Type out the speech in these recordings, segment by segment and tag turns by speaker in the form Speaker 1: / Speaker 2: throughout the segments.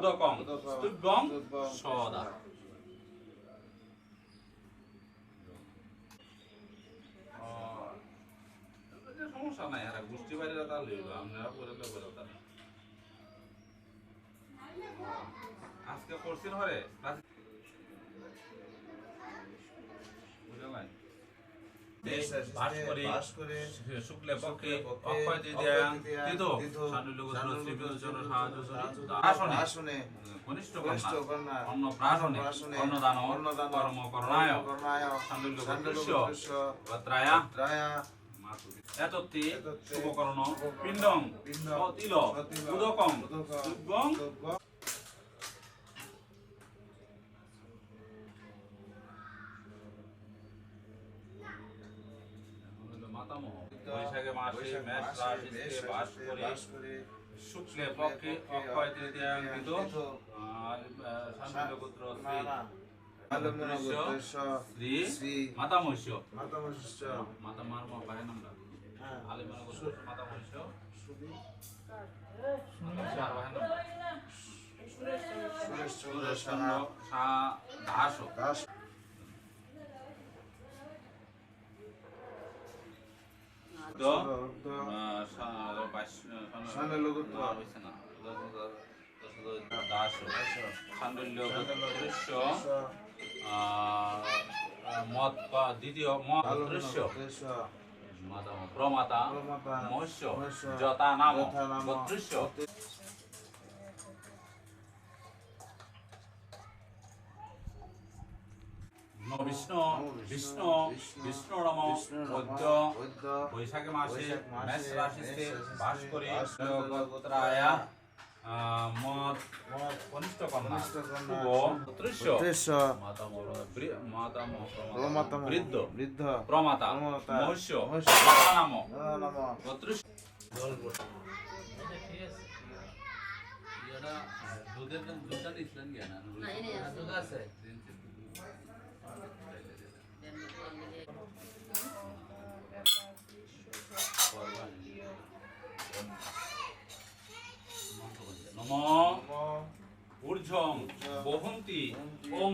Speaker 1: উদকং স্তুভ্যং সদা। সমস্যা নাই, এরা গোষ্ঠী বাইরে তা লইল, আপনারা করে বেরোতেন। আজকে করছেন হরে বাস করে শুক্লে পক্ষে অক্ষয় তৃতীয়াং তীত শান্তিলগোত্র শ্রীবিজয়চর সাহায্য আসনে কনিষ্ঠ কন্যা অন্নপ্রাশনে অন্নদান কর্ম করণায় শান্তিলগোত্রস্য গোত্রায়া এতত্তি শুভকরণ পিণ্ডং তিল উদকং স্তুভ্যং। বৈশাখে মাসে মেষ রাশিতে বাস করে শুক্লে পক্ষে অক্ষয় তৃতীয়াং তীত শান্তিলগোত্র শ্রী মাতামহস্য মাতামার ভাইয়ের নামটা আলিমার গোত্র মাতামহস্য সুরেশ চন্দ্র দাস দ্বিতীয় দৃশ্য প্রমাতা মৎস্য যথা নাম দৃশ্য। বিষ্ণু বিষ্ণু বিষ্ণু নম বৈদ্য বৈশাখে মাসে মেষ রাশিতে বাস করে গোত্রায়া মদ কনিষ্ঠ কন্যা শুভ দৃশ্য মাতামহ বৃদ্ধ প্রমাতা মহস্য নাম দৃশ্য। দুধের দুধটা নিছিলেন কেন আছে নম ঊর্ধ্বং বহন্তি ওম।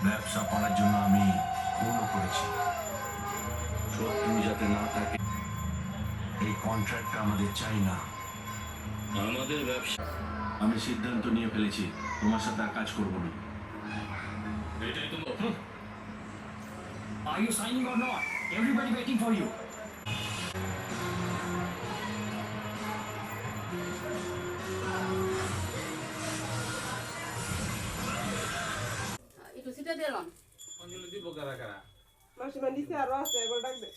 Speaker 2: ব্যবসা করার জন্য আমি খুনও করেছি, শত্রু যাতে না থাকে এই কন্ট্রাক্ট আমাদের চাই না। আমাদের ব্যবসা আমি সিদ্ধান্ত নিয়ে ফেলেছি, তোমার সাথে আর কাজ করবো না। এটাই তো Are you signing or not? Everybody waiting for you.
Speaker 3: Itu sih dia dalam.
Speaker 1: Panggil di bogara kara.
Speaker 4: Masih mandi sih harus ya, gue tak deh.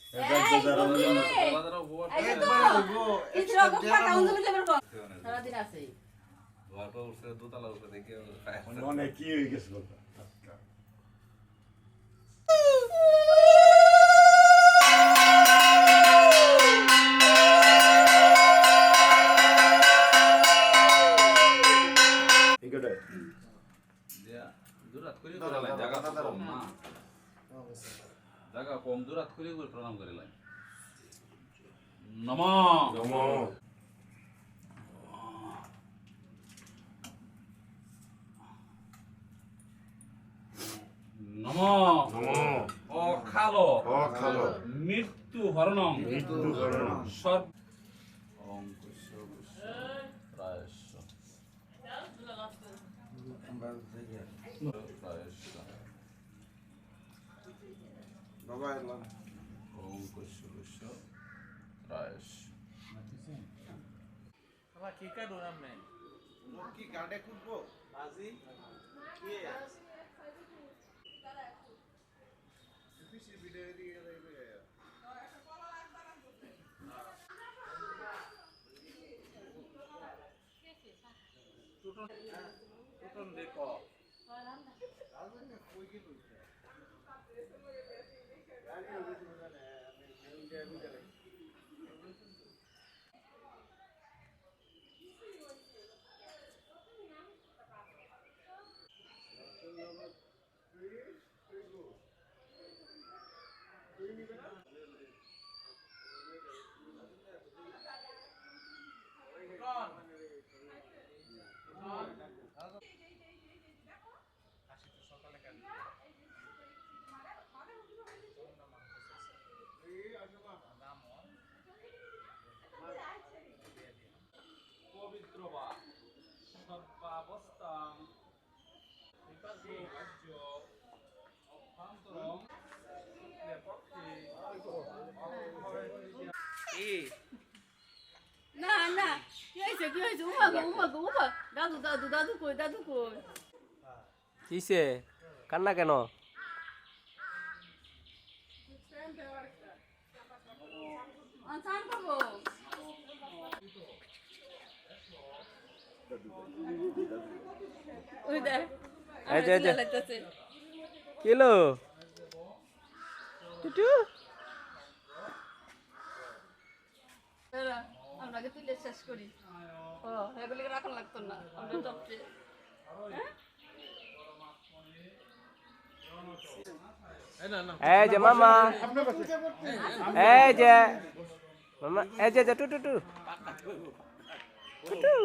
Speaker 3: Itu aku pakai untuk kita berkong. Salah tidak sih.
Speaker 1: Luar kau usah tu tahu usah dekir.
Speaker 5: Mana kiri ke sebelah? জায়গা কম দূরাত করে প্রণাম করিলেন। নম নম নম অখালো মৃত্যু হরণং সর্ব
Speaker 1: কি কাটুন আপনি
Speaker 6: কি গাড়ে খুঁজবো
Speaker 1: আজি
Speaker 6: পিসি ভিডিও দিয়ে দেখবে
Speaker 1: টুটন দেখো
Speaker 6: কই কি কইছে
Speaker 1: পবিত্র বা সর্বাবস্থাং বিপাকে আর্য অভ্যন্তরং শুক্লে পক্ষে
Speaker 3: না না কি হয়েছে উমা দাদু কই
Speaker 7: কিসে কান্না কেন
Speaker 3: চান করবো ওই দেখ
Speaker 7: এই যে কিলো টুটু
Speaker 3: আমরা আগে তুলে শেষ করি ও এগুলিকে রাখা লাগতো না আমরা টপটে
Speaker 7: এই যে মামা এই যে মামা এই যে টুটু টুটু টুটু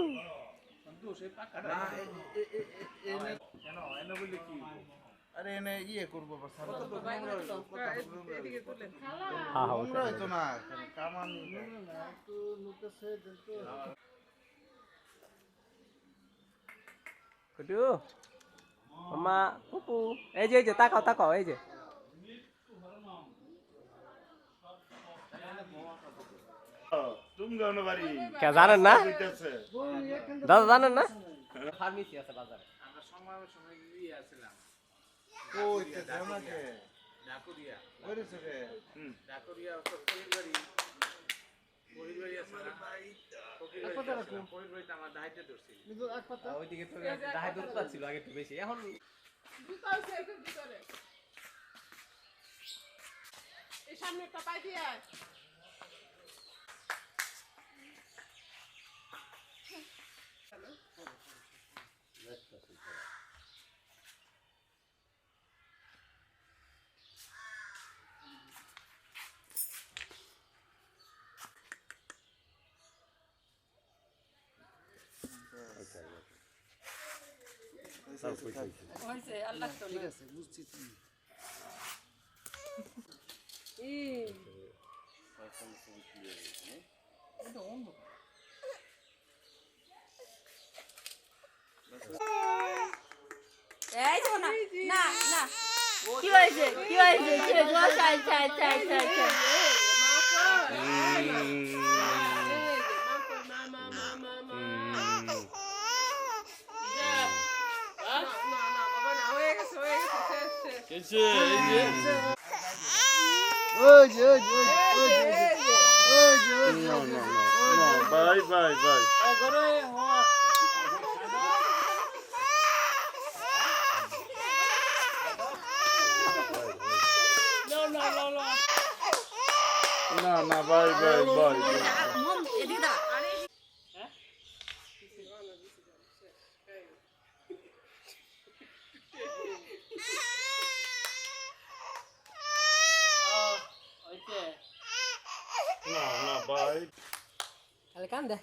Speaker 6: আরে এনে ইয়ে করবো বাস
Speaker 4: এদিকে তুলেন
Speaker 6: নোংরা হইতো না কামান
Speaker 7: টুটু মামা পুপু এই যে তাকাও এই যে
Speaker 5: তুমি গানো বাড়ি
Speaker 7: কে জানেন না দাদা জানেন না
Speaker 1: ফার্মেসি আছে বাজারে আমরা সময় দিয়ে আসছিলাম
Speaker 6: কই তে জামাকে
Speaker 1: ডাকুরিয়া
Speaker 6: কইছে রে
Speaker 1: ডাকুরিয়া ফকির বাড়ি আছে না ফকির বাড়িতে আমার দাইতে ধরছিল
Speaker 7: ওইদিকে তো দাহাই দূর ছিল আগে একটু বেশি এখন
Speaker 4: দুকাল সেলফি ভিতরে এই সামনে একটা পাই দিয়ে
Speaker 3: হয়েছে আল্লাহ তো ঠিক আছে
Speaker 6: বুঝছি তুমি
Speaker 3: এই তো না না না কি হয়েছে
Speaker 5: বাই বাই বাই না বাই বাই বাই
Speaker 3: এদিকে দাঁড়া
Speaker 5: না বাই
Speaker 7: তাহলে কান দে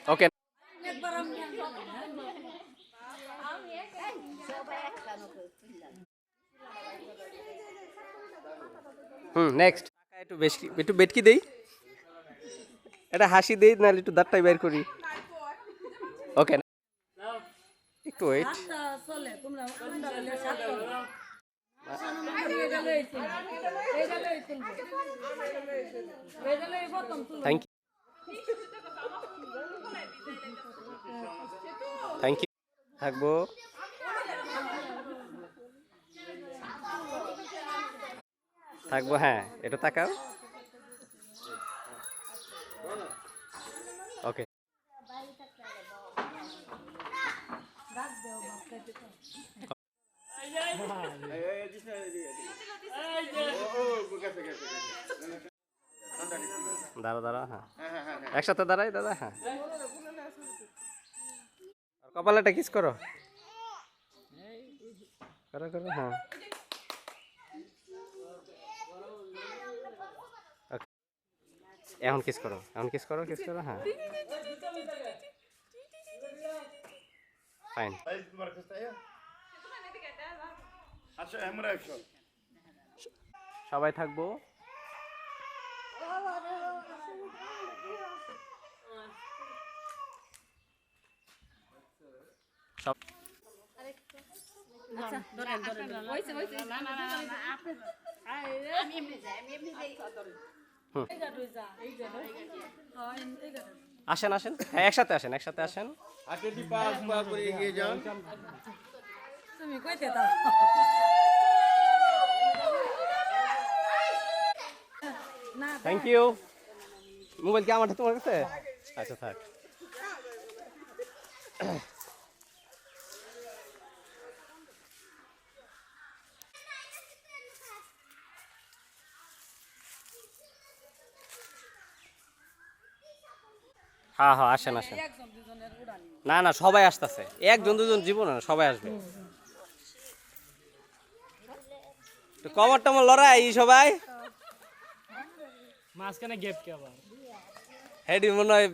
Speaker 7: ওকে
Speaker 3: একবার আমি
Speaker 7: নেক্সট একটু বেশি একটু বেটকি দেই, এটা হাসি দেই, নাহলে একটু দাঁতটাই বের করি। ওকে, একটু wait. Thank you, thank you. থাকবো, থাকবো। হ্যাঁ, এটা তাকাও। ওকে, দাঁড়া দাঁড়া, হ্যাঁ একসাথে দাঁড়াই দাদা। হ্যাঁ, আর কপালেটা কিস করো, করো করো। হ্যাঁ, ওকে, এখন কিস করো, এখন কিস করো, কিস করো। হ্যাঁ, ফাইন।
Speaker 5: আচ্ছা, আমরা একশো
Speaker 7: সবাই থাকবো। সব আসেন আসেন, হ্যাঁ একসাথে আসেন, একসাথে আসেন।
Speaker 3: তুমি কইতে দাও।
Speaker 7: Thank you. মোবাইল কি আমারটা তোমার কাছে? আচ্ছা থাক। হ্যাঁ হ্যাঁ, আসেন আসেন। না না, সবাই আসতেছে, একজন দুজন জীবন না, সবাই আসবে। তো কমর টমর লড়াই সবাই,
Speaker 8: মাঝখানে গেপ কে আবার
Speaker 7: হেডি মনে হয়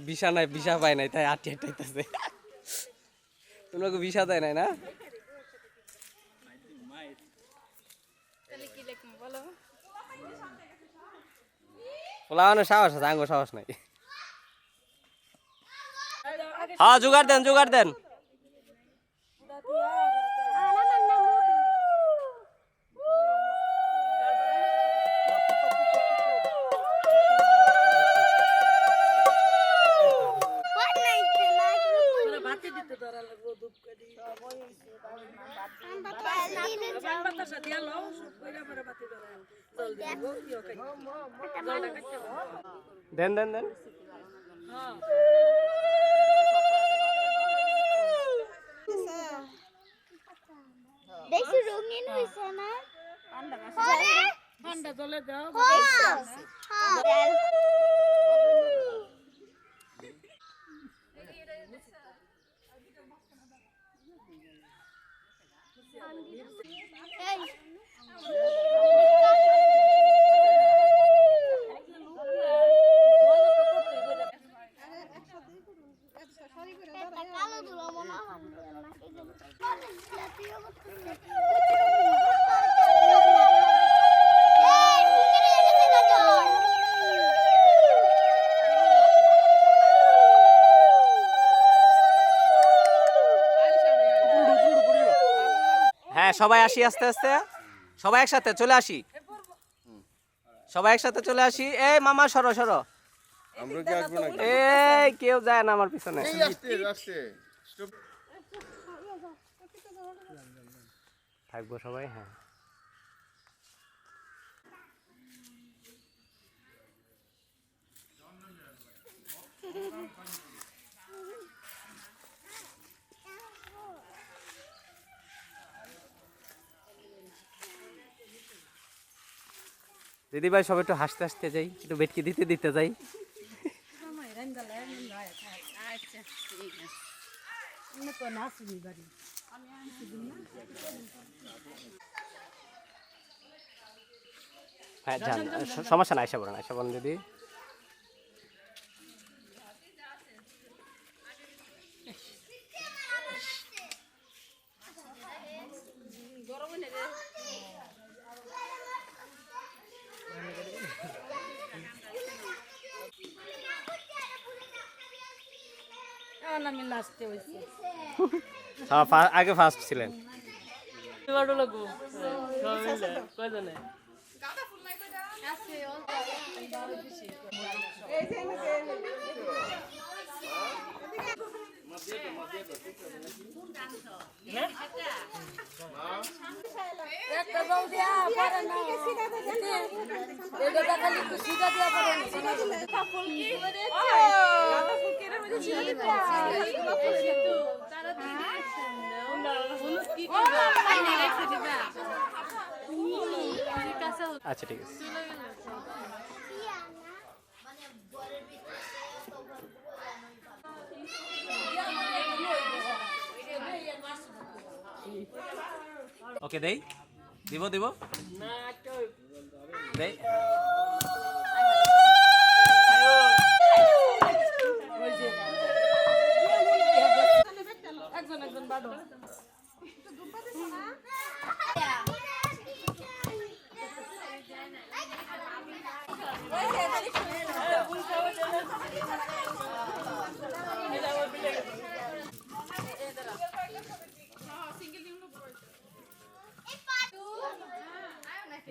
Speaker 7: ভিসা নাই, ভিসা পায় নাই, তাই আটটি আটটাইতেছে। তোমাকে ভিসা দেয় নাই না?
Speaker 3: তাহলে কি লিখবো বলো?
Speaker 7: ওলানো সাহস আছে, আঙ্গো সাহস নাই। হ্যাঁ, জোগাড় দেন, জোগাড় দেন। দেন দেন দেন।
Speaker 9: দেখি রঙিন হইছে না?
Speaker 3: ঠান্ডা জলে দাও।
Speaker 9: কালো দুলো মনে হয়।
Speaker 7: হ্যাঁ, সবাই আসি আস্তে আস্তে, সবাই একসাথে চলে আসি, সবাই একসাথে চলে আসি। এই মামা সরো সরো, এই কেউ যায় না আমার পিছনে। থাকবো সবাই। হ্যাঁ, দিদি ভাই সবাই একটু হাসতে হাসতে যাই, একটু বেটকি দিতে দিতে যাই। হ্যাঁ যান, সমস্যা নাই, আইসা বলেন, আইসা বলেন দিদি।
Speaker 3: আমি লাস্টে হইছি
Speaker 7: হ্যাঁ আগে ফার্স্ট ছিলেন।
Speaker 3: এবারও লাগো সবাই মিলে কয়জনে একটা গাও দিয়া পারে না এটা খালি একটু সিধা দিয়া পারে না ফুল কি গাঁদা ফুল কেরে মধ্যে ছিল তারা ফুল কি করবে পানি রেখে দিবা
Speaker 7: আচ্ছা ঠিক আছে। ওকে দেই দিব দিব দেই
Speaker 3: একজন একজন বাড়ো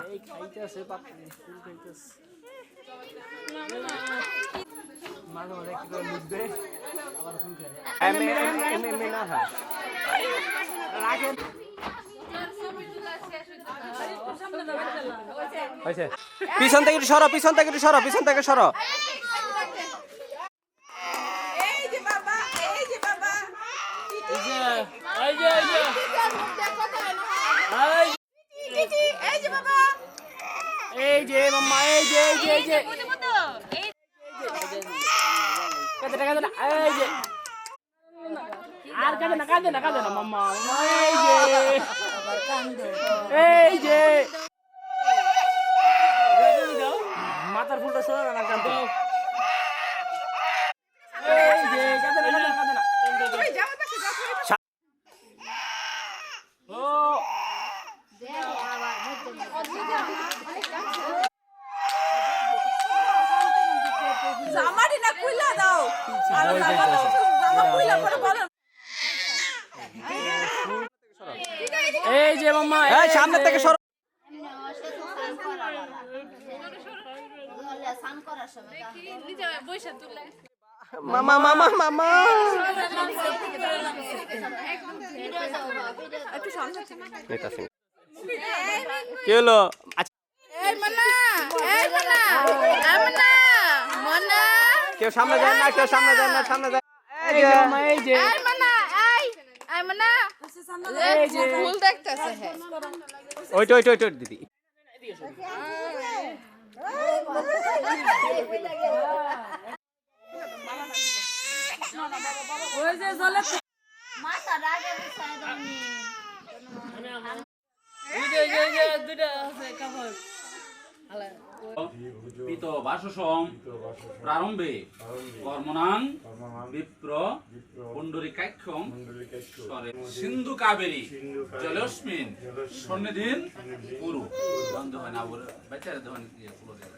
Speaker 7: এই খাইতেছে পাপড়ি ফুল খাইতেছে মাঝে মাঝে কি করে লুকবে আবার ফুল খায় এমনি না হয় রাখেন হয়েছে পিছন থেকে একটু সরো পিছন থেকে একটু সরো পিছন থেকে সরো
Speaker 4: এই যে বাবা এই যে বাবা
Speaker 3: এই যে
Speaker 4: এই যে বাবা
Speaker 7: এই যে মাম্মা এই যে এই যে কাঁদে না এই যে আর কাঁদে না মাম্মা এই যে মাথার ফুলটা সরে না কাঁদে এই যে কাঁদে না
Speaker 4: ওই যাও পাশে যাও
Speaker 7: ও
Speaker 4: জামাটি না খুইলা দাও জামা খুইলা পরে বলো
Speaker 7: এই যে মাম্মা এই সামনে থেকে সরো মামা কি হলো আচ্ছা কেউ সামনে যায় না সামনে যায় এই যে মামা এই যে
Speaker 4: ফুল দেখতেছে হ্যাঁ
Speaker 7: ওইটা দিদি
Speaker 3: ওই যে জলে
Speaker 9: মাথা রাগে বিছায় দাওনি
Speaker 3: এই যে দুইটা আছে কাপড়
Speaker 1: পিত বাসসম প্রারম্ভে কর্মণাং বিপ্র পুণ্ডরিকাক্ষং স্বরে সিন্ধু কাবেরী জলস্মিন সন্নিধিন পুরু বন্ধ হয় না বলে বেচারে ধন দিয়ে পুরো দেয়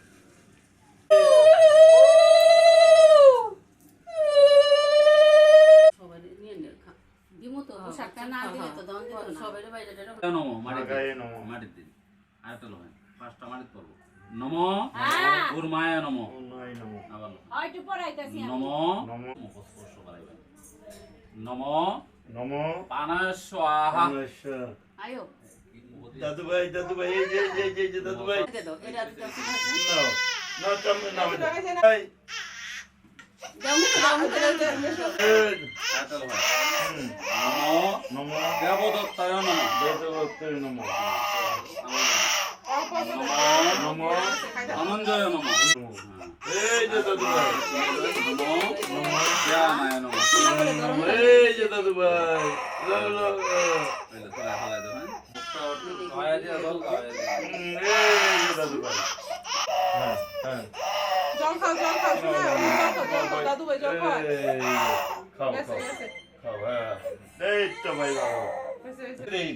Speaker 3: সবাই নিয়ে নে দিমু তো পোশাকটা না দিলে তো দাম দিত না সবাই বাইরে
Speaker 1: নমো মাটির দিন আরেকটা লোহেন পাঁচটা মাটির পড়বো নমো উর্মায় নমো আবার
Speaker 3: হয়তো পড়াইতাছি
Speaker 1: নমো স্পর্শ করাইবেন নমো পানাস্বাহা
Speaker 3: আয়ো
Speaker 5: দাদু ভাই এই যে দাদু ভাই
Speaker 3: দে দাও এটা দিতে আছে
Speaker 5: No, ভাই
Speaker 3: দাও মুখে
Speaker 1: আরেকটা লোহেন নমো দেবদত্তায় নমো নমো ধনঞ্জয় নমো
Speaker 5: এই যে দাদু ভাই
Speaker 1: নমো জ্ঞানায় নমো
Speaker 5: এই যে দাদু ভাই
Speaker 1: এই যে তোরা হালাই দেবেন খাওয়া দিয়া জল খাওয়া দিয়া
Speaker 5: এই যে দাদু ভাই হ্যাঁ
Speaker 4: জল খাও শোনা জল খাও দাদু ভাই জল খাও
Speaker 5: খাও
Speaker 4: গেছে গেছে
Speaker 5: খাও হ্যাঁ এই তো ভাই বাবা
Speaker 4: গেছে গেছে
Speaker 5: এই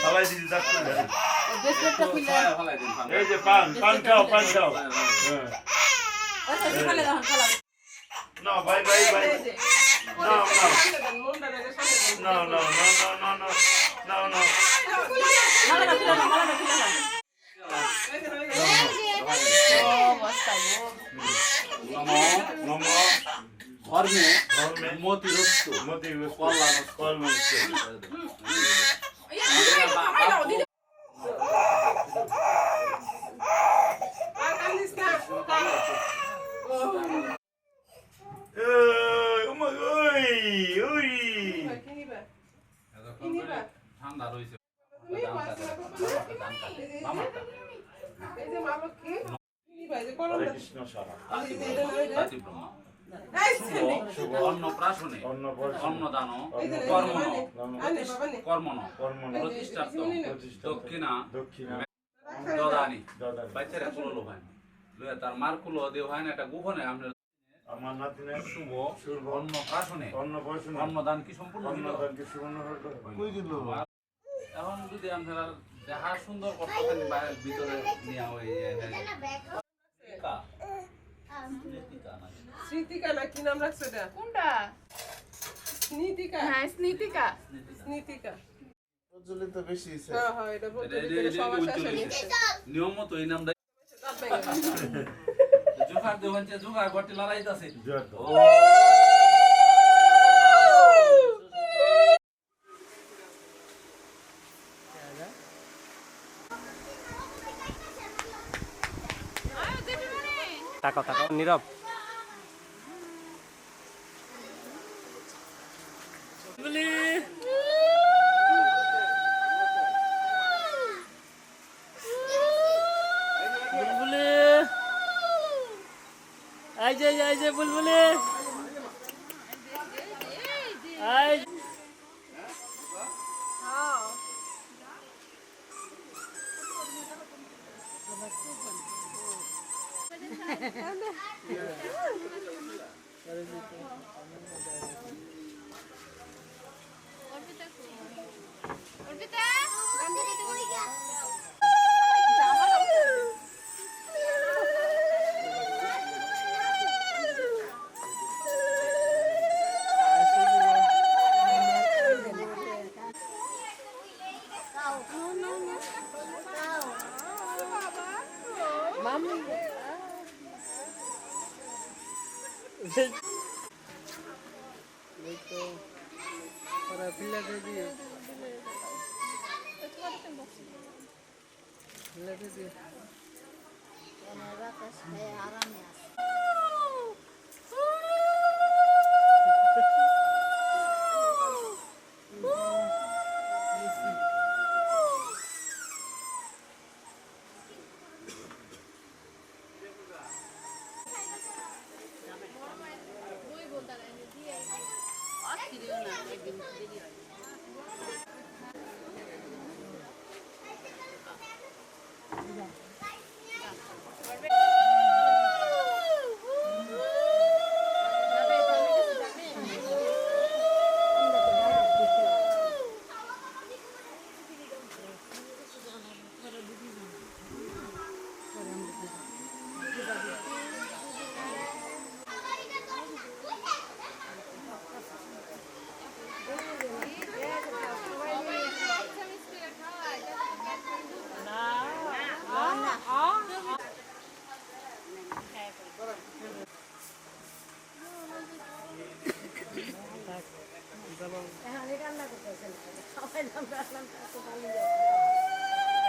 Speaker 5: হালাই দিদি ডাক্তার
Speaker 3: বিস্কুটটা খুলে
Speaker 1: হালাই দিন
Speaker 5: এই যে পান খাও হ্যাঁ
Speaker 3: আচ্ছা খালে দাও খালা
Speaker 5: No, bye, bye, bye. No, no. No, no, no, no, no, no. No, no.
Speaker 1: নমো
Speaker 5: No more.
Speaker 1: ধর্মে
Speaker 5: ধর্মে
Speaker 1: মতিরস্তু
Speaker 5: মতিরস্তু
Speaker 1: কল্যাণস্তু।
Speaker 5: কল্যাণস্তু।
Speaker 1: ঠান্ডা রয়েছে
Speaker 5: হরে কৃষ্ণ সারা।
Speaker 1: অন্নপ্রাশনে
Speaker 5: অন্নপ্রাশনে
Speaker 1: অন্নদান
Speaker 5: অন্নপ্রাশনে
Speaker 1: কর্মণ
Speaker 5: কর্মণ
Speaker 1: প্রতিষ্ঠার্থ দক্ষিণা
Speaker 5: দক্ষিণা
Speaker 1: দদানি
Speaker 5: দদানি।
Speaker 1: বাচ্চারা কুলো লোভায় লইয়া তার মার কুলো দেও হয় না একটা গোপনে আমরা
Speaker 5: আমার নাতিনের
Speaker 1: শুভ
Speaker 5: শুভ
Speaker 1: অন্নপ্রাশনে
Speaker 5: অন্নপ্রাশনে
Speaker 1: অন্নদান কি সম্পূর্ণ হইল?
Speaker 5: অন্নদানকে সুবর্ণ হলো।
Speaker 6: কই দিল
Speaker 1: এখন যদি আমরা দেখা সুন্দর কষ্টখানি বাইরের ভিতরে নিয়ে ওই
Speaker 4: স্মৃতিকা না কি নাম রাখছো এটা?
Speaker 9: কোনটা?
Speaker 4: স্মৃতিকা।
Speaker 9: হ্যাঁ, স্নিতিকা।
Speaker 4: স্মৃতিকা।
Speaker 6: প্রজ্বলিত বেশি হইছে।
Speaker 4: হ্যাঁ হ্যাঁ এটা প্রচলিত সবার শেষে নিচ্ছে।
Speaker 1: নিয়ম মতো এই নামটা জোগাড় দেওয়া হচ্ছে জোগাড় গটি লড়াইতেছে
Speaker 5: জয় তো।
Speaker 7: তাকাও তাকাও নীরব
Speaker 4: বুলবুলি আই যে বুলবুলি আই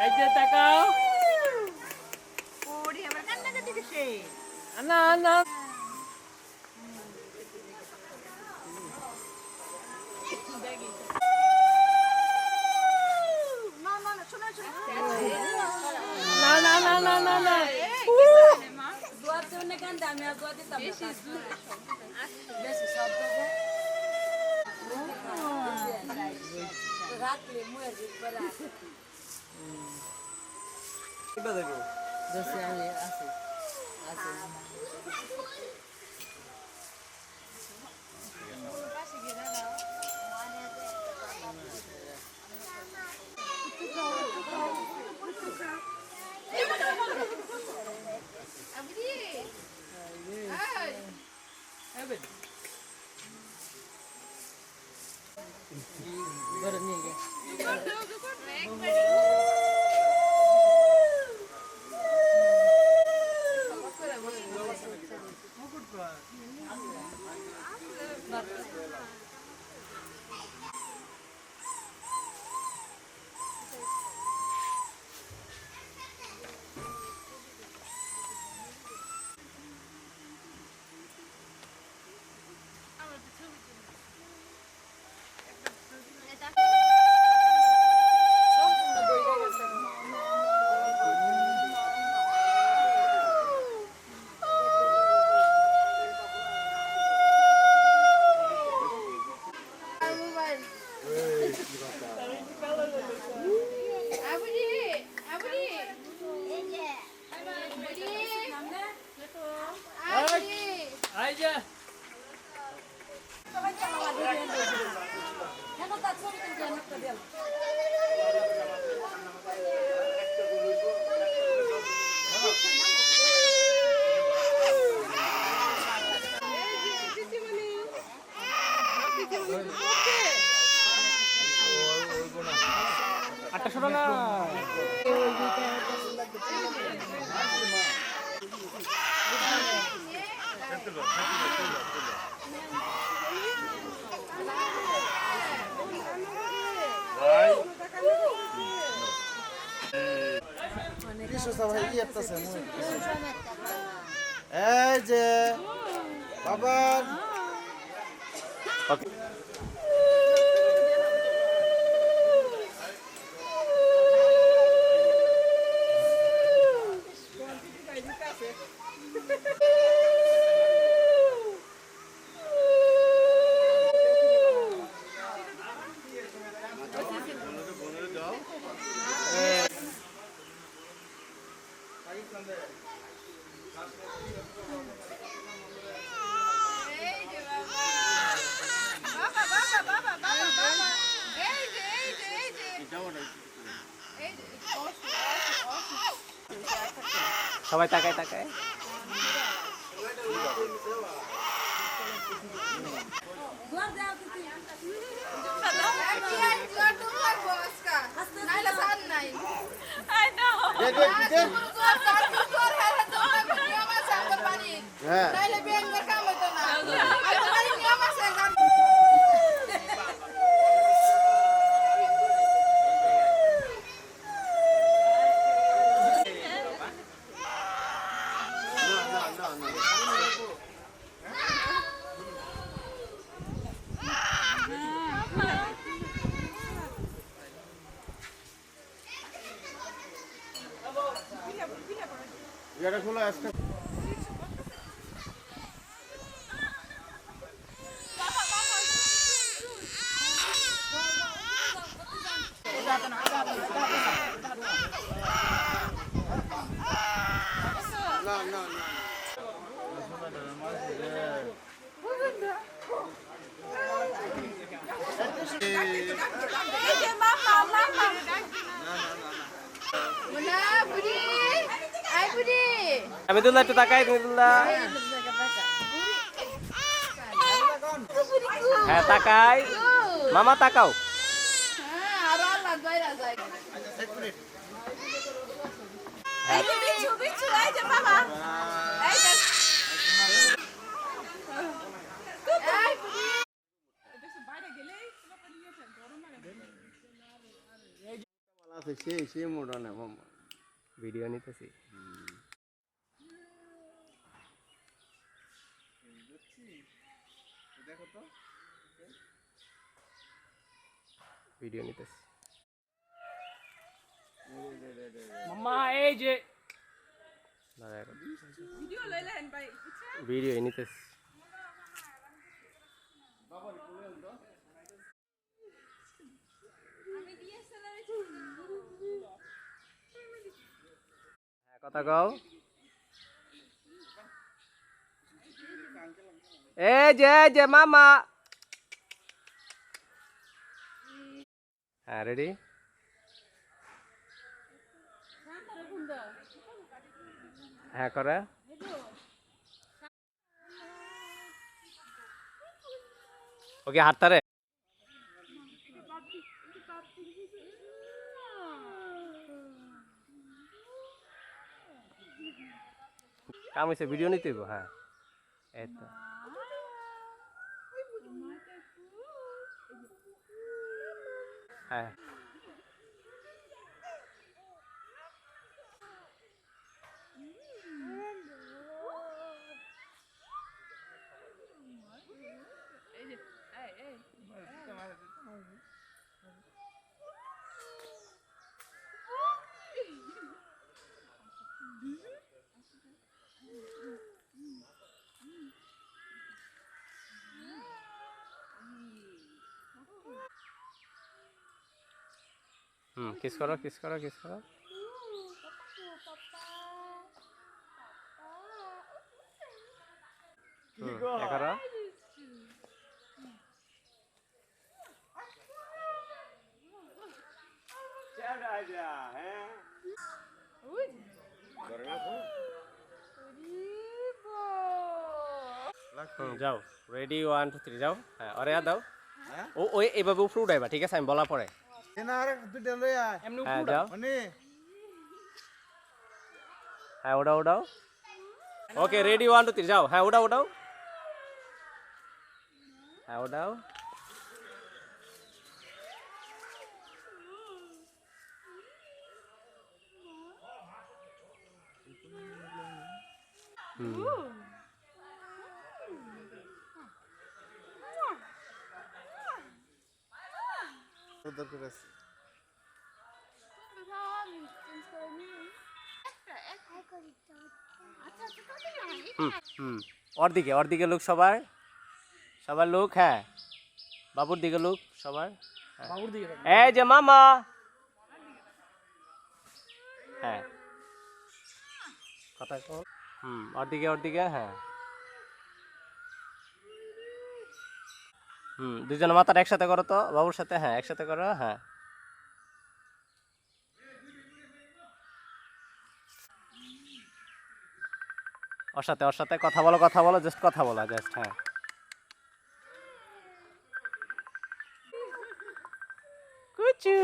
Speaker 4: এই যে তাকাও
Speaker 9: ওরে আবার কান্নাকাটি কিসে?
Speaker 4: না না
Speaker 9: না না না শোনো শোনো।
Speaker 4: না না না না না না
Speaker 3: দুয়ার জন্য গান আমি আর দুয়া দিতাম বেশি শব্দ রাখলে মুয়ের পরে
Speaker 7: কিবা দেখো
Speaker 4: দশে আমি আছি আছি
Speaker 9: আবদি। এই।
Speaker 6: এই যে বাবার
Speaker 7: ওকে সবাই তাকায় তাকায়
Speaker 6: হ্যাঁ এটা খোলা আজকে না না না
Speaker 7: হামিদুল্লাহ একটু তাকাই হামিদুল্লাহ হ্যাঁ তাকাই মামা তাকাও
Speaker 6: সেই মোটা না মামা
Speaker 7: ভিডিও নিতেছি ভিডিও নিতেছি
Speaker 4: মাম্মা এই যে
Speaker 7: ভিডিও নিতেছি কথা কও এই যে মামা হ্যাঁ রেডি হ্যাঁ করে ওকে হাতটারে কাম হয়েছে ভিডিও নিতে হইব হ্যাঁ এই তো হ্যাঁ কিস করো কিস করো কিস করো এ করো যাও রেডি 1 2 3 যাও হ্যাঁ অরে দাও ও ওই এভাবে উপরে উঠাইবা ঠিক আছে আমি বলা পরে হ্যাঁ যাও হ্যাঁ ওটাও ওটাও ওকে রেডি 1 2 3 যাও হ্যাঁ ওটাও ওটাও হ্যাঁ ওটাও ওর দিকে লোক সবার সবার লোক হ্যাঁ বাবুর দিকে লোক সবার বাবুর দিকে এই যে মামা হ্যাঁ কথা কও ওর দিকে হ্যাঁ দুজনে মাথাটা একসাথে করো তো বাবুর সাথে হ্যাঁ একসাথে করো হ্যাঁ ওর সাথে কথা বলো জাস্ট কথা বলা জাস্ট হ্যাঁ কুচু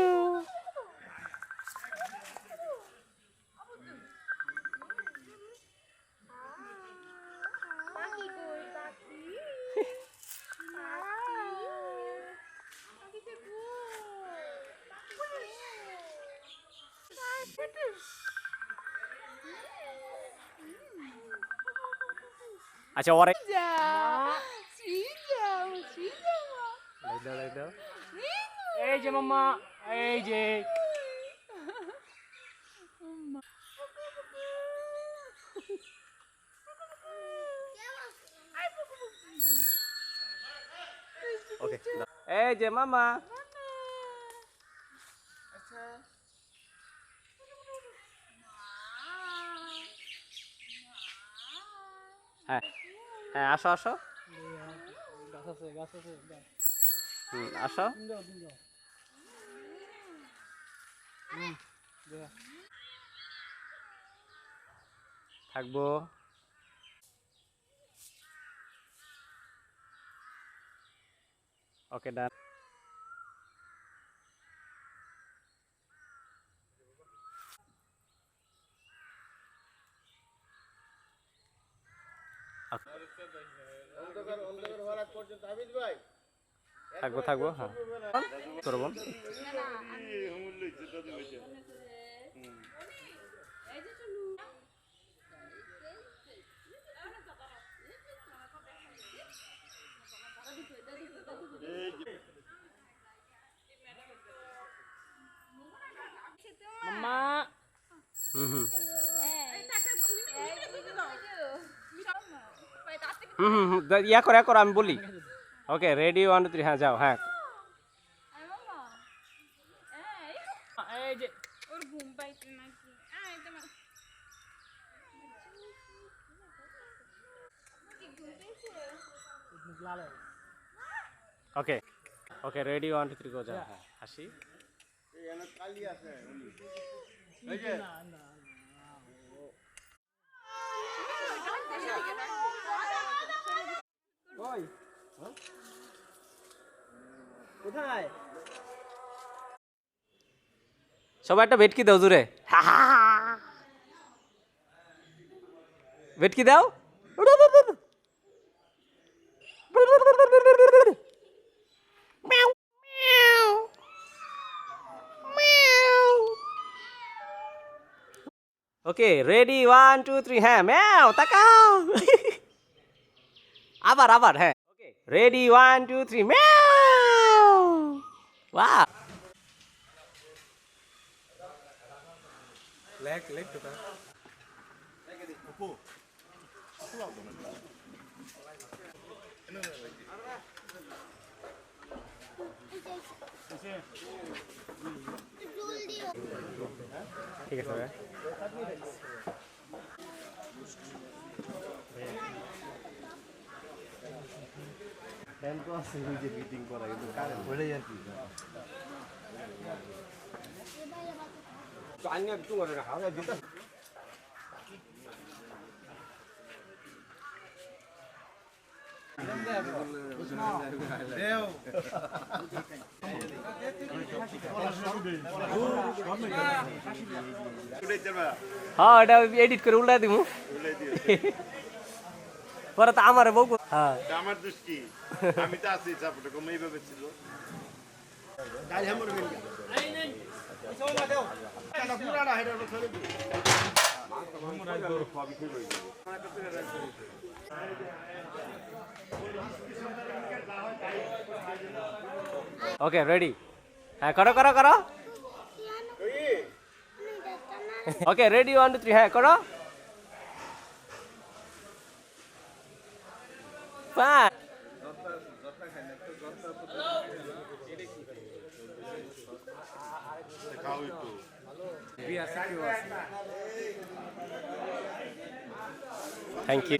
Speaker 7: আচ্ছা ওরে এই যে মাম্মা এই যে ওকে এই যে মামা হ্যাঁ হ্যাঁ আসো আসো আসো থাকবো ওকে ডান থাকবো হ্যাঁ করবো মাম্মা ইয়া করো আমি বলি ওকে রেডি 1 2 3 হ্যাঁ যাও হ্যাঁ এই যে
Speaker 3: ওর ঘুম পাইছে নাকি
Speaker 7: ওকে ওকে রেডি 1 2 3 গো যাও হ্যাঁ হাসি
Speaker 6: কোথায়
Speaker 7: সবাই একটা ভেটকি দাও জুড়ে ভেটকি দাও। ওকে রেডি 1 2 3 হ্যাঁ ম্যাও তাকাও। আবার আবার হ্যাঁ ওকে রেডি 1 2 3 ম্যাও। বাহ ঠিক আছে ভাই। হ্যাঁ এটা এডিট করে উল্টা দিমু পরে তো আমার বউ হ্যাঁ
Speaker 8: আমার দৃষ্টি আমি তো আছি সাপোর্ট কম এইভাবে ছিল
Speaker 7: ওকে রেডি হ্যাঁ করো করো করো ওকে রেডি 1 2 3 হ্যাঁ করো 5
Speaker 8: খাও একটু
Speaker 7: থ্যাংক ইউ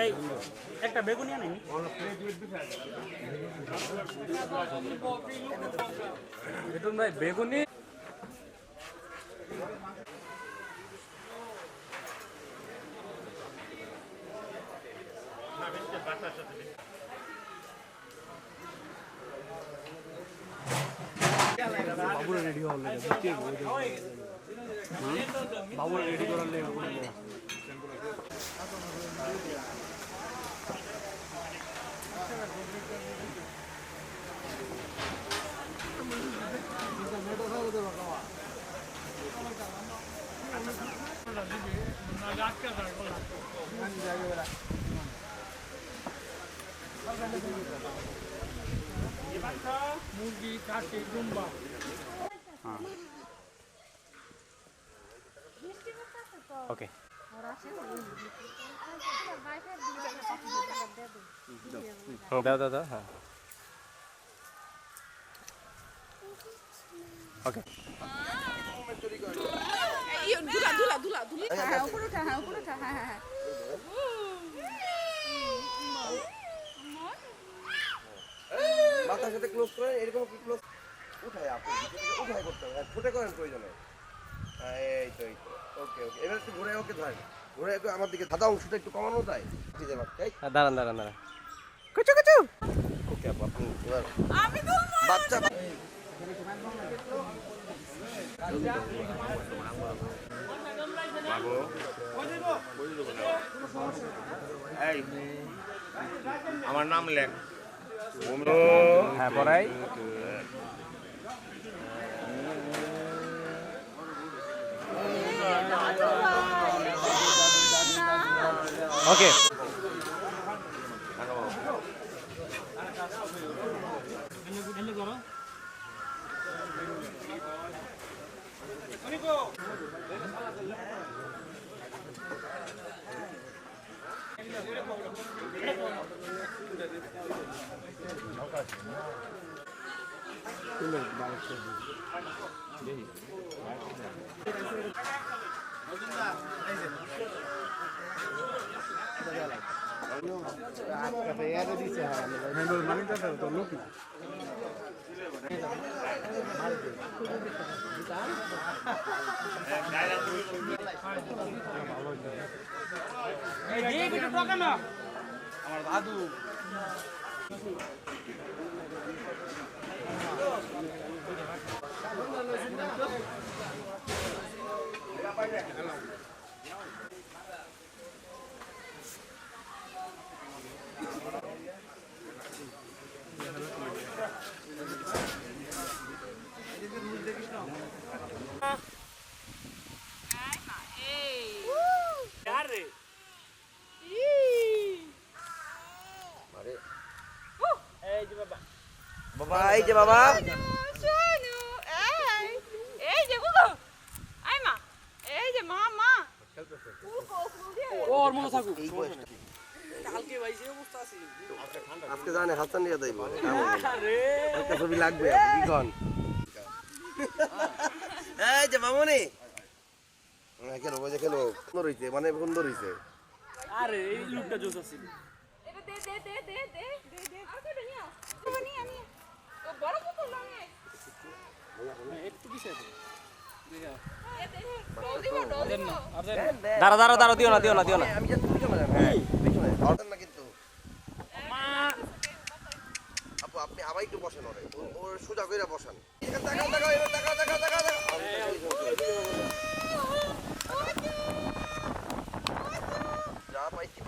Speaker 5: এই একটা বেগুনি আনি
Speaker 4: ভাই বেগুনি বাবুরা রেডি হওয়ার লেগে বাবুরা রেডি করার লেগে মুরগি কাঠি ডুম্বা
Speaker 7: ওকে দাও দাও দাও হ্যাঁ ওকে
Speaker 3: হ্যাঁ উপরে উঠা হ্যাঁ উপরে উঠা হ্যাঁ হ্যাঁ
Speaker 6: মাথার সাথে ক্লোজ করে এরকম ক্লোজ উঠায় আপনি উঠায় করতে হবে ফুটে করেন প্রয়োজনে এই তো ওকে ওকে এবার একটু ঘুরে ওকে ধরেন ঘুরে একটু আমার দিকে সাদা অংশটা একটু কমানো যায় ঠিক আছে
Speaker 7: দাঁড়ান দাঁড়ান দাঁড়ান কুচু কুচু
Speaker 6: ওকে আপনি এবার
Speaker 3: আমি বলবো
Speaker 6: বাচ্চা
Speaker 8: এই আমার নাম লেখ
Speaker 7: হ্যাঁ পড়াই ওকে
Speaker 4: আমার দাদু
Speaker 6: বাবা এই যে বাবা
Speaker 3: এই যে গুলো আই মা এই যে মামা
Speaker 4: ওর মনে থাকুক
Speaker 6: এই বয়সটা
Speaker 4: কালকে ভাই যে অবস্থা আছে
Speaker 6: আজকে জানে হাসান নিয়ে যাইব
Speaker 4: আরে
Speaker 6: একটা ছবি লাগবে আপনি কি কন এই যে মামুনি কেন বলে কেন সুন্দর হইছে মানে সুন্দর হইছে
Speaker 4: আরে এই লুকটা জোস আছে
Speaker 3: এটা দে আর কটা নিও তুমি নিয়ে ও বড় বোতল লাগে
Speaker 4: একটু কিসে আছে
Speaker 7: দাঁড়া দাঁড়া দাঁড়া দিও না দিও না দিও না
Speaker 6: আমি যা তুমি কেমন হ্যাঁ পেছনে ধরতেন না কিন্তু আপু আপনি আবার একটু বসেন ওর সোজা কইরা বসান তাকাও যা পাইছি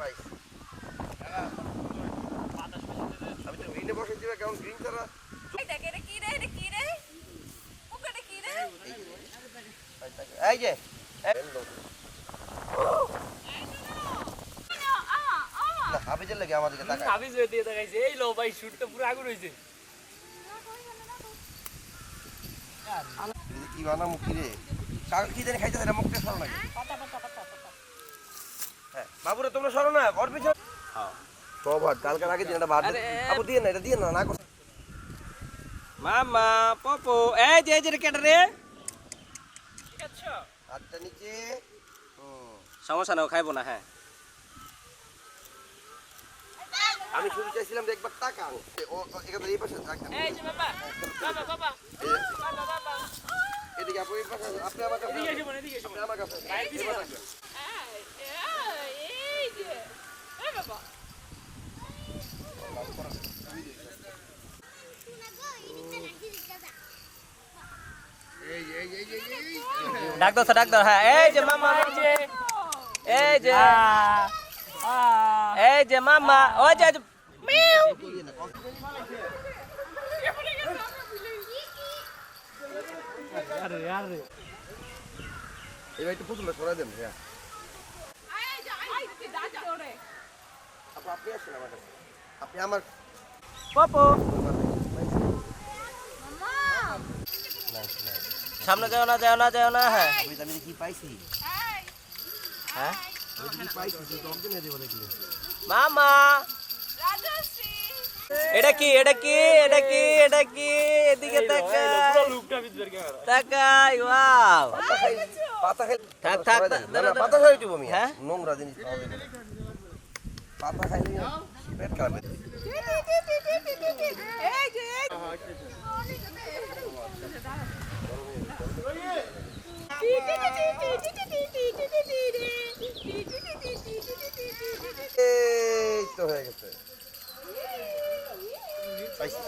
Speaker 6: আমি তো গ্রিনে বসে দিবা কেমন গ্রিন ছাড়া
Speaker 3: এই দেখ এটা কি রে ওটা কি রে
Speaker 6: এই যে হাবিজের লাগে আমাদেরকে তাকায়
Speaker 4: আমি যে দিয়ে দেখাইছে এই লো ভাই শুটটা পুরো আগুন হইছে
Speaker 6: কি বানা মুখি রে কাল কি জানি খাইতে এটা মুখটা সরো নাকি হ্যাঁ বাবুরে তোমরা সরো না ঘর পিছনে হ্যাঁ সব ভাত কালকে আগে দিন এটা ভাত আপু দিয়ে না এটা দিয়ে না করো
Speaker 7: মামা পপো এই যে কেটে রে
Speaker 6: হাতটা নিচে
Speaker 7: সমস্যা না খাইবো না হ্যাঁ
Speaker 6: আমি শুরু চাইছিলাম যে একবার তাকান ও এখানে এই পাশে রাখেন
Speaker 3: এই যে বাবা
Speaker 6: এদিকে আপু এই পাশে আপনি আমার কাছে
Speaker 4: এদিকে এসে বলে এদিকে এসে
Speaker 6: আপনি আমার কাছে
Speaker 3: এই যে এই বাবা
Speaker 7: ডাক দাও হ্যাঁ এই যে মামা এই যে মামা ওই যে মিউ
Speaker 4: আরে
Speaker 6: এবার একটু পুতুলটা সরাই দেন হ্যাঁ
Speaker 3: এই যে দাদা ওরে
Speaker 6: আপু আপনি আসেন আমার কাছে আপনি আমার
Speaker 7: পপো সামনে যাও না হ্যাঁ
Speaker 6: আমি কি পাইছি
Speaker 7: হ্যাঁ
Speaker 6: আমি কি পাইছি যে দমকে নিয়ে দেবো দেখলে
Speaker 7: মামা
Speaker 3: রাজশ্রী
Speaker 7: এটা কি এদিকে
Speaker 4: পুরো লুকটা ভিতর ক্যামেরা
Speaker 7: তাকাই ওয়াও
Speaker 6: পাতা খাই
Speaker 7: থাক,
Speaker 6: পাতা খাই দিব আমি
Speaker 7: হ্যাঁ?
Speaker 6: নোংরা জিনিস খাওয়া যাবে না। পাতা খাইলে পেট খারাপ হয়ে যাবে।
Speaker 3: এই যে
Speaker 6: এই তো হয়ে গেছে পাইছি।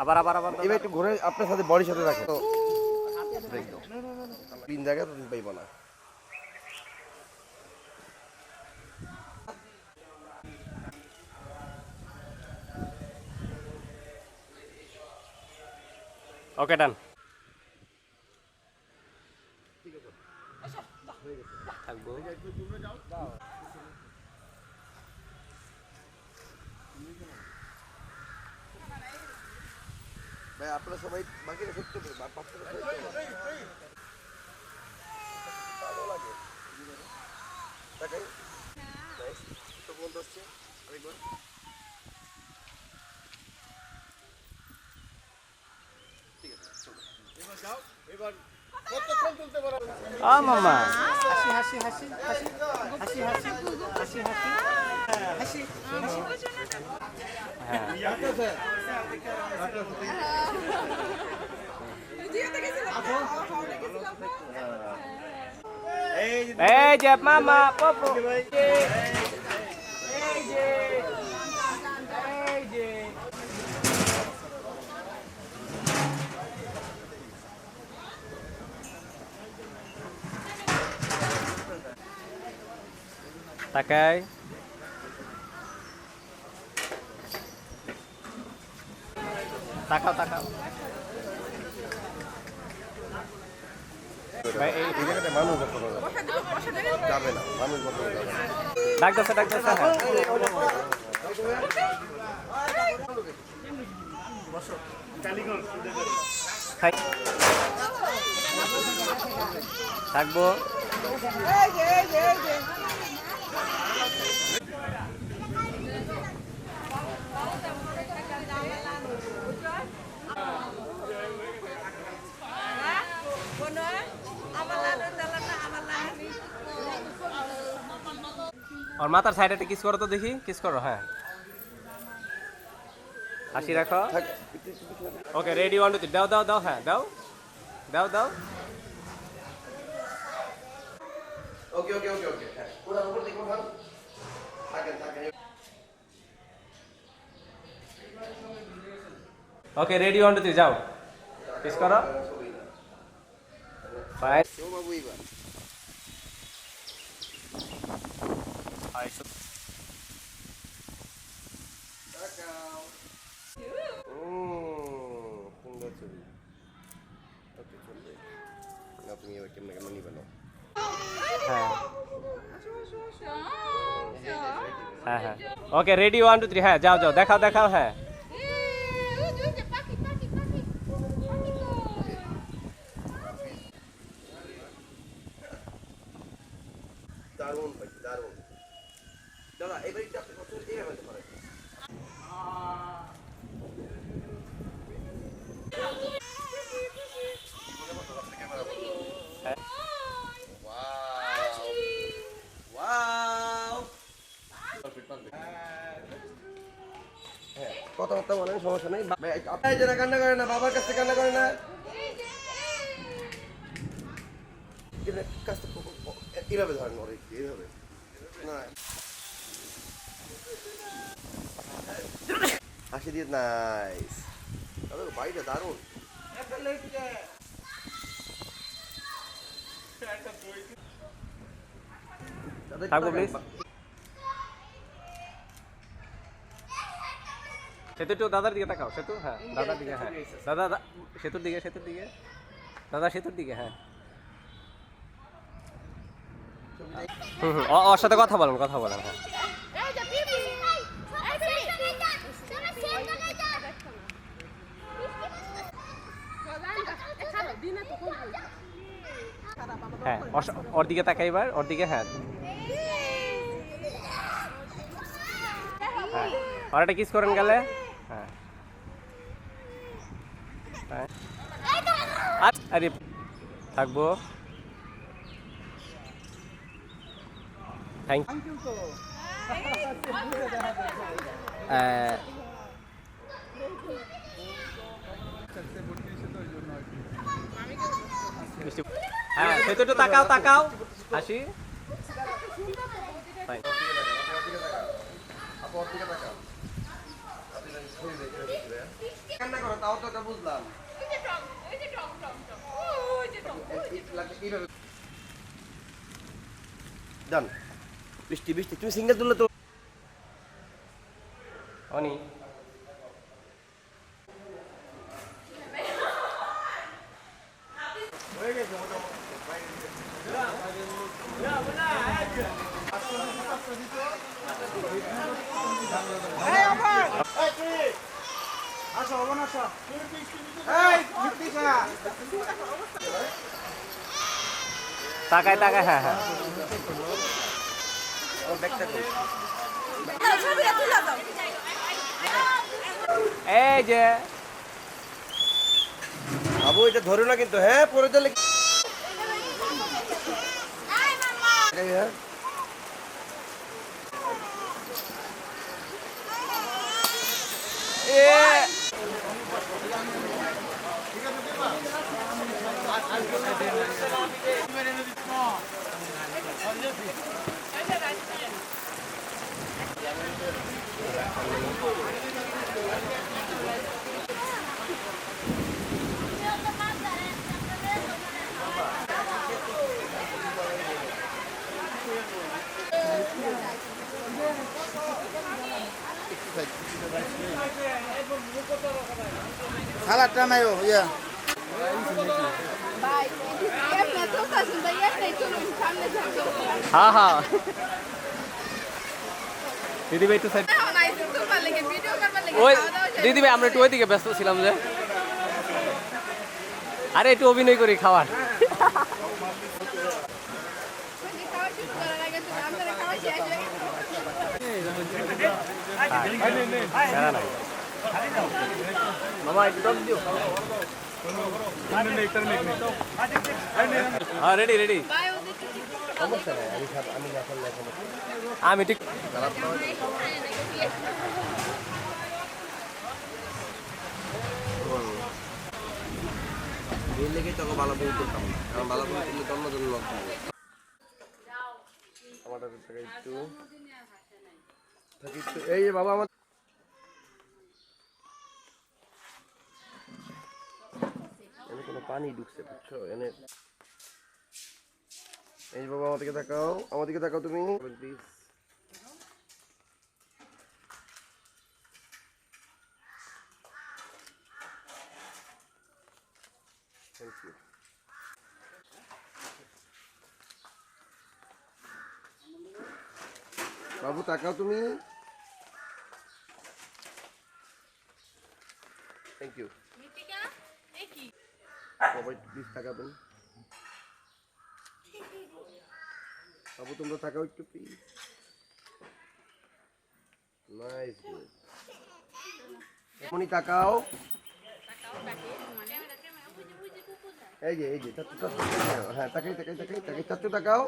Speaker 7: আবার
Speaker 6: এবার একটু ঘুরে আপনার সাথে বডির সাথে রাখো তো ব্রেক দাও তিন জায়গা তো পাইবো না
Speaker 7: ওকে ডান থাকবো
Speaker 6: ভাই আপনারা সবাই বাকিরা সত্য ভালো লাগে দেখাই তো বন্ধ হচ্ছে আরেকবার ঠিক আছে চলো এবার যাও এবার কতক্ষণ তুলতে পারো
Speaker 7: ও মামা এই যে মামা পপু তাকাই তাকাও তাকাও
Speaker 6: ভাই এই জায়গাটা মানুষ যাবে না, মানুষ যাবে না।
Speaker 7: ডাক দাও হ্যাঁ খাই থাকবো और मातार साइड একটা কিস করো তো দেখি কিস করো হ্যাঁ হাসি রাখো ওকে রেডি 1 2 3 দাও দাও দাও হ্যাঁ দাও দাও দাও
Speaker 6: ওকে ওকে ওকে ওকে হ্যাঁ পুরো উপর থেকে উঠান থাকেন থাকেন
Speaker 7: ওকে রেডি 1 2 3 যাও কিস করো ফাইভ
Speaker 6: ও বাবু এবার সুন্দর ছবি ওকে চলবে না তুমি এবার কেমন কেমন নিবে না
Speaker 7: হ্যাঁ হ্যাঁ ওকে রেডি 1 2 3 হ্যাঁ যাও যাও দেখাও দেখাও হ্যাঁ
Speaker 6: দারুণ ভাই দারুণ দাদা এবার একটু আপনি কত দিয়ে বলতে পারেন কথাবার্তা বলেন সমস্যা নেই আপনার যারা কান্না করে না বাবার কাছে কান্না করে না কাজটা এইভাবে ধরেন ওর এইভাবে না হাসি দিয়ে নাইস দাদা বাড়িটা দারুণ
Speaker 7: থাকবো প্লিজ সেতু একটু দাদার দিকে তাকাও সেতু হ্যাঁ দাদার দিকে হ্যাঁ দাদা সেতুর দিকে দাদা সেতুর দিকে হ্যাঁ ওর সাথে কথা বলেন হ্যাঁ হ্যাঁ ওর দিকে তাকাই এবার ওর দিকে হ্যাঁ হ্যাঁ আর একটা কিস করেন গেলে হ্যাঁ হ্যাঁ আরে থাকবো থ্যাংক ইউ হ্যাঁ সেটা একটু তাকাও হাসি
Speaker 6: কান্না করো তাও তো এটা বুঝলাম ডান বৃষ্টি তুমি সিঙ্গেল তুললে তো
Speaker 7: অনি
Speaker 6: হয়ে গেছে
Speaker 7: তাকায় হ্যাঁ হ্যাঁ এই যে
Speaker 6: বাবু এটা ধরো না কিন্তু হ্যাঁ পরে দিলে
Speaker 4: সালাদটা নাইও ইয়া
Speaker 3: ভাই এমনি তো কাছে যাই একটাই চলুন সামনে যাবো
Speaker 7: হ্যাঁ হ্যাঁ দিদি ভাই একটু সাইড
Speaker 3: না তো ভালো লাগে ভিডিও করবার লাগে
Speaker 7: ওই
Speaker 3: খাওয়া দাওয়া
Speaker 7: দিদি ভাই আমরা একটু ওইদিকে ব্যস্ত ছিলাম যে আরে একটু অভিনয় করি খাওয়ার
Speaker 3: খাওয়া শুরু করার আগে তো আমরা খাওয়া শেষ হয়ে
Speaker 7: মামা একটু টক দিও হ্যাঁ রেডি রেডি
Speaker 3: ভাই ওদের
Speaker 6: সমস্যা নেই আমি না করলে সমস্যা
Speaker 7: আমি ঠিক
Speaker 6: খারাপ না এই লেগেই তোকে ভালো করে করতাম না কারণ ভালো করে তুমি তো অন্যজন লোক আমার একটু এই যে বাবা আমার এনে কোনো পানি ঢুকছে বুঝছো এনে এই যে বাবা আমাদেরকে তাকাও তুমি প্লিজ থ্যাংক ইউ বাবু তাকাও তুমি থ্যাংক ইউ
Speaker 3: মিটিকা এই কি
Speaker 6: সবাই প্লিজ তাকাবেন বাবু তোমরা তাকাও একটু প্লিজ নাইস গুড মনি তাকাও এই যে হ্যাঁ তাকাই চাচ্চু তাকাও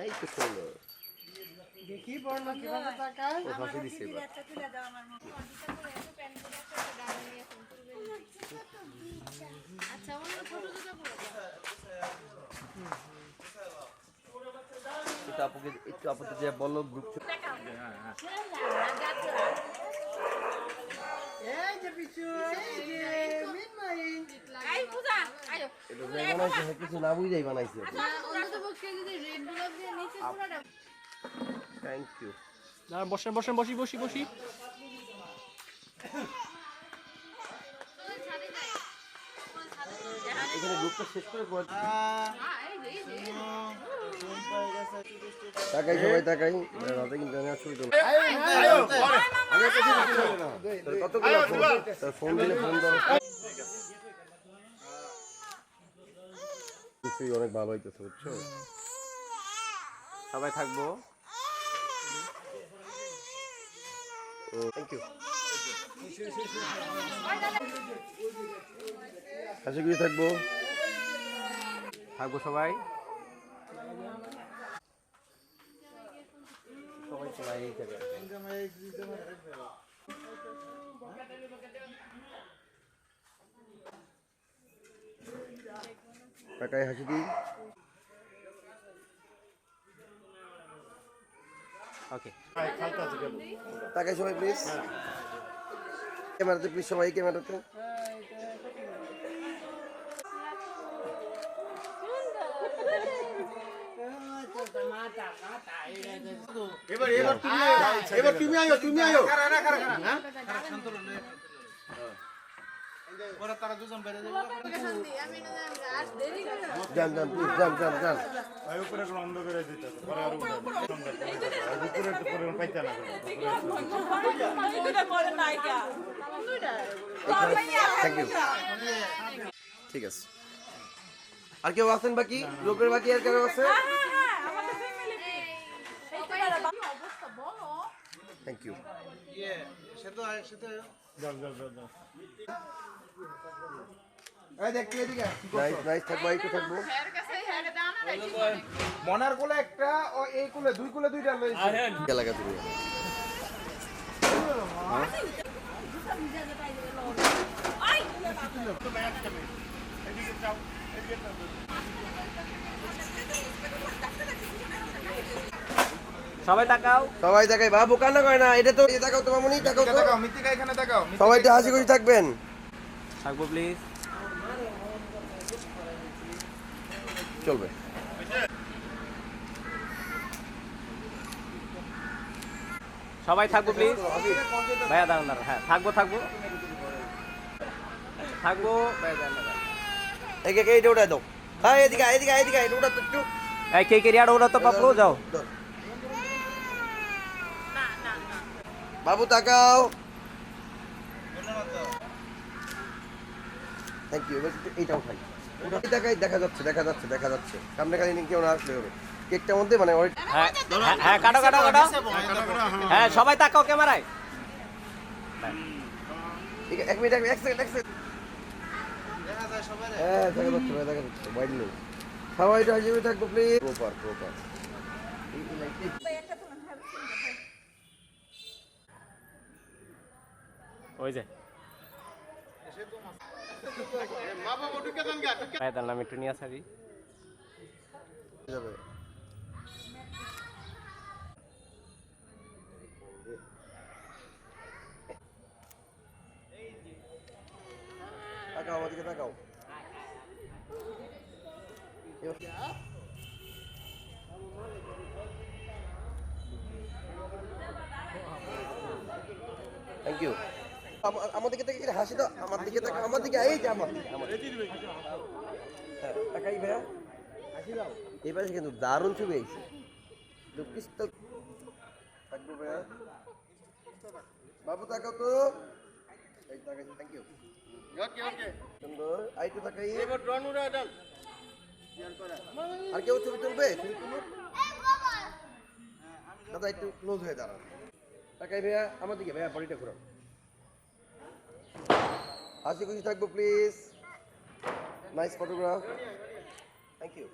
Speaker 6: এই তো সুন্দর দেখি পড়না কিভাবে তাকায় ও হাসি দিছে এবার
Speaker 3: আচ্ছা ওনার ফটো দুটো পুরো
Speaker 6: একটু আপুকে যে বললো গ্রুপ
Speaker 3: আই পূজা আইও
Speaker 6: কিছু না বুঝাই বানাইছে
Speaker 3: অন্তত পক্ষে যদি রেড ব্লক দিয়ে নিচে পুরোটা
Speaker 6: থ্যাংক ইউ
Speaker 7: বসেন বসি
Speaker 6: এখানে গ্রুপটা শেষ করে তাকাই সবাই তাকাই রাতে কিন্তু আমি আসলে কতগুলো ফোন দিলে ফোন ধরো অনেক ভালো হইতেছে বুঝছো
Speaker 7: সবাই থাকবো
Speaker 6: থ্যাংক ইউ আশা করি থাকবো
Speaker 7: সবাই
Speaker 6: সবাই সবাই এই জায়গায় তাকাই হাসি দিই
Speaker 7: ওকে
Speaker 6: তাকাই সবাই প্লিজ ক্যামেরাতে প্লিজ সবাই ক্যামেরাতে
Speaker 4: এবার তুমি আয়ো
Speaker 6: যান প্লিজ যান
Speaker 8: উপরে বন্ধ করে দিতে পরে আর উপরে একটু করে পাইতে না
Speaker 6: থ্যাংক ইউ ঠিক আছে আর কেউ আছেন বাকি লোকের বাকি আর কেউ আছে থ্যাংক ইউ নাইস থাকবো একটু থাকবো
Speaker 4: মনার কোলে একটা ও এই কোলে দুই কোলে দুইটা লইছে
Speaker 6: এলাকা তুমি
Speaker 3: আই
Speaker 8: একসাথে এদিকে যাও এদিকে যাও
Speaker 7: সবাই তাকাও।
Speaker 6: সবাই দেখাই বাবু কান্না করে না, এটা তো এই দেখাও তো মামুনি, দেখাও তো।
Speaker 8: দেখাও মিতিকা এখানে দেখাও
Speaker 6: সবাই তো হাসি খুশি থাকবেন।
Speaker 7: থাকবো প্লিজ।
Speaker 6: চলবে।
Speaker 7: সবাই থাকবো প্লিজ। ভাইয়া দাঁড়ান দাঁড়ান, হ্যাঁ থাকবো থাকবো থাকবো। ভাইয়া দাঁড়ান দাঁড়ান।
Speaker 6: একে এইটা উঠাই দাও। হ্যাঁ এদিকে এদিকে এদিকে এটা উঠা তো একটু।
Speaker 7: এই কে কেরিয়ার ওরা তো পাবো, যাও।
Speaker 6: বাবু তাকাও। Thank you. এবার একটু এইটা উঠাই। ওটা দেখাই, দেখা যাচ্ছে দেখা যাচ্ছে দেখা যাচ্ছে। সামনে খালি কেউ না আসলে হবে। কেকটার মধ্যে মানে ওই
Speaker 7: হ্যাঁ হ্যাঁ কাটো কাটো কাটো। হ্যাঁ সবাই তাকাও ক্যামেরায়।
Speaker 6: এক মিনিট এক সেকেন্ড এক সেকেন্ড। হ্যাঁ দেখা যাচ্ছে ভাই, দেখা যাচ্ছে বাইরে নেই। সবাই একটু হাসি খুশি থাকবো প্লিজ। Proper proper.
Speaker 7: ওই যে ভাই তার নাম একটু নিয়ে আসারি।
Speaker 6: যাবে তাকাও আমাদেরকে তাকাও। Thank you. আমাদেরকে থেকে হাসি দাও, আমার দিকে তাকাও, আমার দিকে এই যে আমার দিকে হ্যাঁ তাকাই ভাইয়া হাসি দাও। এই পাশে কিন্তু দারুণ ছবি আইছে। পিস্তল থাকবো ভাইয়া। বাবু তাকাও তো। এই তাকাইছি, থ্যাংক ইউ। ওকে ওকে সুন্দর। আইটু তাকাই। এবার ড্রোন উড়া ডাল। আর কেউ ছবি তুলবে? ছবি তুলুন দাদা, একটু ক্লোজ হয়ে দাঁড়ান। তাকাই ভাইয়া আমার দিকে, ভাইয়া বডিটা ঘুরান। হাসি খুশি থাকবো please. Nice photograph, thank you.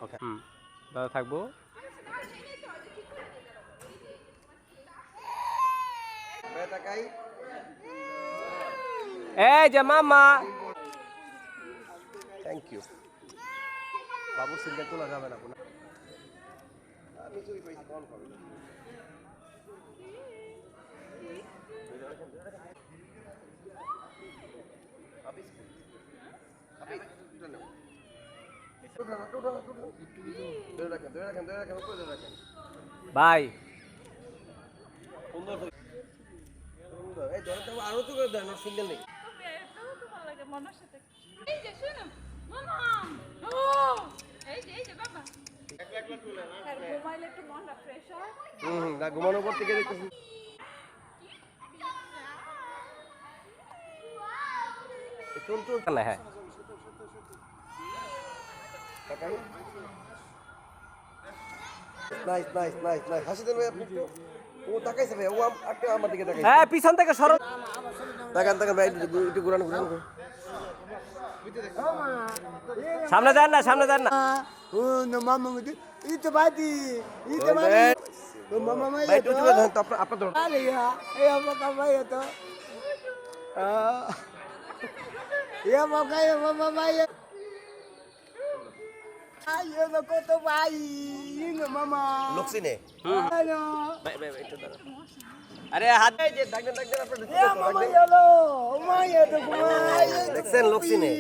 Speaker 7: Okay দাদা থাকবো।
Speaker 6: ভাইয়া তাকাই।
Speaker 7: এই যে মামা।
Speaker 6: Thank you. বাবু সিলটা তোলা যাবে না কোনো। আমি ছবি পাইছি কল করো। আপিস আপিস এটা নাও। ধরে রাখেন ধরে রাখেন ধরে রাখেন উপরে ধরে রাখেন।
Speaker 7: ভাই
Speaker 6: সুন্দর সুন্দর। এই ধরে তো আরো তো করে দেন, সিঙ্গেল নেই।
Speaker 3: এই যে শুনো মামা, ও এই যে বাবা আর ঘুমাইলে একটু মনটা ফ্রেশ হয়।
Speaker 6: না ঘুমানোর পর থেকে দেখতেছি। চল চল
Speaker 7: না হ্যাঁ
Speaker 6: তাকাই। Nice nice nice nice. হাসি দেন ভাই আপনি একটু। ও তাকাইছে ভাই, ও একটা আমার দিকে তাকাইছে।
Speaker 7: হ্যাঁ পিছন থেকে সরো।
Speaker 6: তাকান তাকান ভাই, একটু ঘুরান ঘুরান।
Speaker 7: সামনে যান না, সামনে যান না।
Speaker 6: ভাই একটু তুলে ধরেন তো, আপনার ধরুন। লোক চিনে?
Speaker 7: আরে হাত
Speaker 6: দেখছেন লোক চিনে?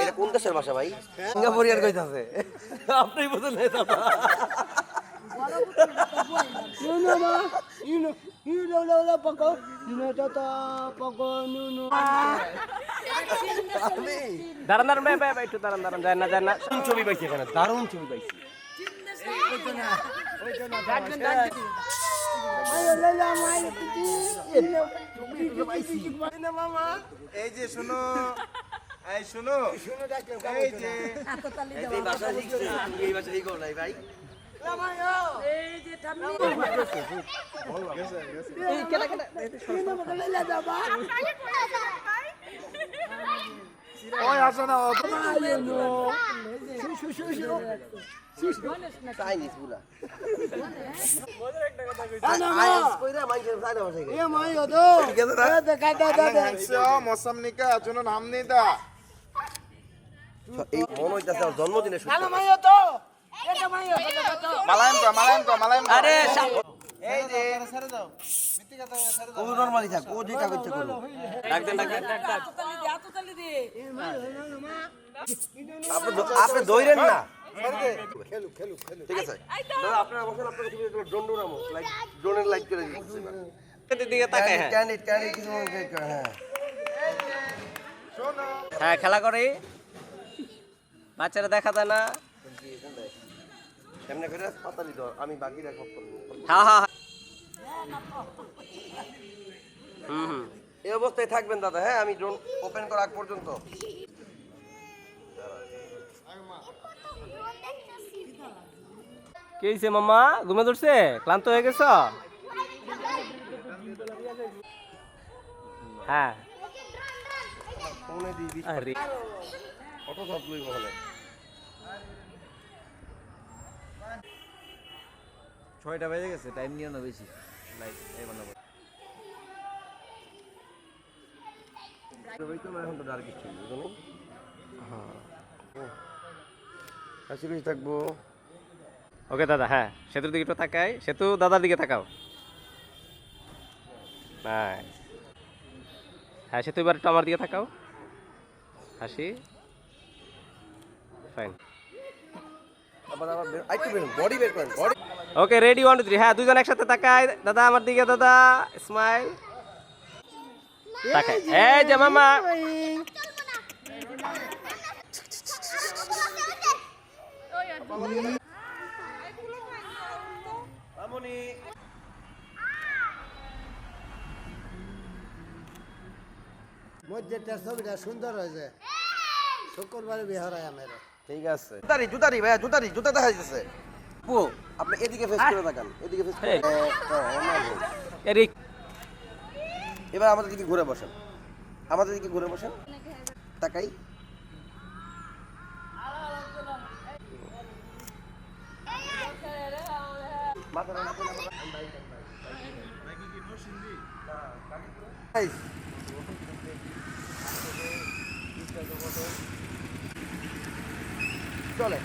Speaker 6: এটা কোন দেশের ভাষা ভাই? সিঙ্গাপুরিয়ান কইতাছে। আপনি বুঝলেন না দাদা।
Speaker 7: দাঁড়ান দাঁড়ান ভাই ভাই একটু দাঁড়ান দাঁড়ান, যায় না যায় না। ছবি পাইছি এখানে, দারুণ ছবি পাইছি।
Speaker 8: এই যে শুনো, এই শুনো, এই যে
Speaker 6: এই ভাষা শিখছে, এই ভাষা শিখো নাই ভাই।
Speaker 7: এই কেনা কেনা
Speaker 8: ওই আসো না
Speaker 6: চাইনিজ পুরা আইস কইরা মাইকের সাইডে বসে গেছে ঠিক আছে না
Speaker 8: মোসাম্মিকা আজুন নাম নেই দা
Speaker 6: এই মন হইতাছে ওর জন্মদিনে শুট
Speaker 8: মালায়ম
Speaker 7: আরে
Speaker 6: এই যে ছেড়ে দাও ও নরমালি থাক ও যেটা করতে করো
Speaker 7: ডাক দেন
Speaker 6: আপনি দইরেন না খেলু ঠিক আছে দাদা আপনারা বসেন আপনাকে তুমি ড্রোন ডোনামো লাইক ড্রোনের লাইক করে দিচ্ছি
Speaker 7: দিকে তাকায় হ্যাঁ
Speaker 6: ক্যান্ডিড কিছু হ্যাঁ
Speaker 7: হ্যাঁ খেলা করে বাচ্চারা দেখা যায় না
Speaker 6: কেমনে করে পাতালি দাও আমি বাকি রাখব
Speaker 7: হ্যাঁ হ্যাঁ হুম
Speaker 6: এই অবস্থায় থাকবেন দাদা হ্যাঁ আমি ড্রোন ওপেন করা আগ পর্যন্ত
Speaker 7: কি হয়েছে মামা ঘুমে ধরছে ক্লান্ত হয়ে গেছ হ্যাঁ
Speaker 6: ফোনে দিবি
Speaker 7: আরে
Speaker 6: কত সব তুই বলে
Speaker 4: 6টা বেজে গেছে টাইম নিও না বেশি লাইট এই বানাবো
Speaker 6: ওই তো এখন তো ডার কিছু বুঝলো হ্যাঁ কাছে বেশি থাকবো
Speaker 7: ওকে দাদা হ্যাঁ সেতুর দিকে একটু তাকাই সেতু দাদার দিকে তাকাও নাইস হ্যাঁ সেতু এবার একটু আমার দিকে তাকাও হাসি ফাইন
Speaker 6: আবার আইটু বের বডি বের করেন বডি
Speaker 7: ওকে রেডি 1 2 3 হ্যাঁ দুজন একসাথে তাকাই দাদা আমার দিকে দাদা স্মাইল তাকাই এই যে মামা
Speaker 6: মামুনি
Speaker 4: মধ্যেটা ছবিটা সুন্দর হয়েছে শুক্রবারে বিহার হয় আমার
Speaker 6: ঠিক আছে জুতারি ভাইয়া জুতা দেখা যাচ্ছে পু আপনি এদিকে ফেস করে তাকান এদিকে ফেস করে
Speaker 7: এরিক
Speaker 6: এবার আমাদের দিকে ঘুরে বসেন তাকাই চলে